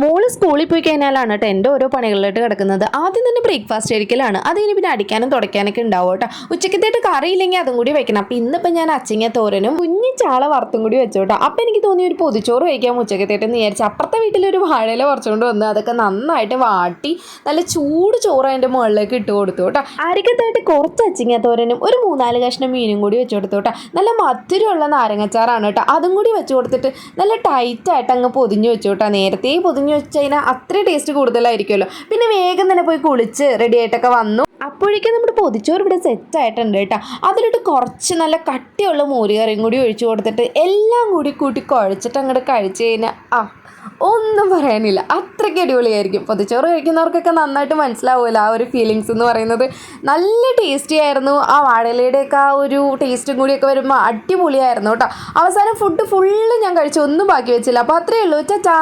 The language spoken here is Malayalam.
മോള് സ്കൂളിൽ പോയി കഴിഞ്ഞാലാണ് കേട്ടോ എൻ്റെ ഓരോ പണികളിലായിട്ട് കിടക്കുന്നത്. ആദ്യം തന്നെ ബ്രേക്ക്ഫാസ്റ്റ് കഴിക്കലാണ്. അത് ഇനി പിന്നെ അടിക്കാനും തുടയ്ക്കാനൊക്കെ ഉണ്ടാവും കേട്ടോ. ഉച്ചക്കത്തേട്ട് കറിയില്ലെങ്കിൽ അതും കൂടി വെക്കണം. അപ്പം ഇന്നിപ്പോൾ ഞാൻ അച്ചിങ്ങ തോരനും കുഞ്ഞി ചാള വറുത്തും കൂടി വെച്ചു കേട്ടോ. അപ്പം എനിക്ക് തോന്നി ഒരു പൊതിച്ചോറ് കഴിക്കാം ഉച്ചക്കത്തേട്ടെന്ന് വിചാരിച്ചു. അപ്പുറത്തെ വീട്ടിലൊരു വാഴയില കുറച്ചുകൊണ്ട് വന്ന് അതൊക്കെ നന്നായിട്ട് വാട്ടി നല്ല ചൂട് ചോറ് അതിൻ്റെ മുകളിലേക്ക് ഇട്ട് കൊടുത്തു കേട്ടോ. അരിക്കത്തായിട്ട് കുറച്ച് അച്ചിങ്ങ തോരനും ഒരു 3-4 കഷ്ണം മീനും കൂടി വെച്ച് കൊടുത്തു കേട്ടോ. നല്ല മധുരമുള്ള നാരങ്ങച്ചാറാണ് കേട്ടോ. അതും കൂടി വെച്ച് കൊടുത്തിട്ട് നല്ല ടൈറ്റായിട്ട് അങ്ങ് പൊതിഞ്ഞ് വെച്ചു കേട്ടോ. നേരത്തെ പൊതിഞ്ഞ് വെച്ച് കഴിഞ്ഞാൽ അത്രയും ടേസ്റ്റ് കൂടുതലായിരിക്കുമല്ലോ. പിന്നെ വേഗം തന്നെ പോയി കുളിച്ച് റെഡി ആയിട്ടൊക്കെ വന്നു. അപ്പോഴേക്കും നമ്മുടെ പൊതിച്ചോറ് ഇവിടെ സെറ്റായിട്ടുണ്ട് കേട്ടോ. അതിലിട്ട് കുറച്ച് നല്ല കട്ടിയുള്ള മോരുകറിയും കൂടി ഒഴിച്ചു കൊടുത്തിട്ട് എല്ലാം കൂടി കൂട്ടി കുഴച്ചിട്ട് അങ്ങോട്ട് കഴിച്ച് കഴിഞ്ഞാൽ ഒന്നും പറയാനില്ല, അത്രയ്ക്ക് അടിപൊളിയായിരിക്കും. പൊതിച്ചോറ് കഴിക്കുന്നവർക്കൊക്കെ നന്നായിട്ട് മനസ്സിലാവുമല്ലോ ആ ഒരു ഫീലിങ്സ് എന്ന് പറയുന്നത്. നല്ല ടേസ്റ്റി ആയിരുന്നു. ആ വാഴയിലയുടെയൊക്കെ ആ ഒരു ടേസ്റ്റും കൂടിയൊക്കെ വരുമ്പോൾ അടിപൊളിയായിരുന്നു കേട്ടോ. അവസാനം ഫുഡ് ഫുള്ള് ഞാൻ കഴിച്ചു, ഒന്നും ബാക്കി വെച്ചില്ല. അപ്പോൾ അത്രയേ ഉള്ളൂ. ചാ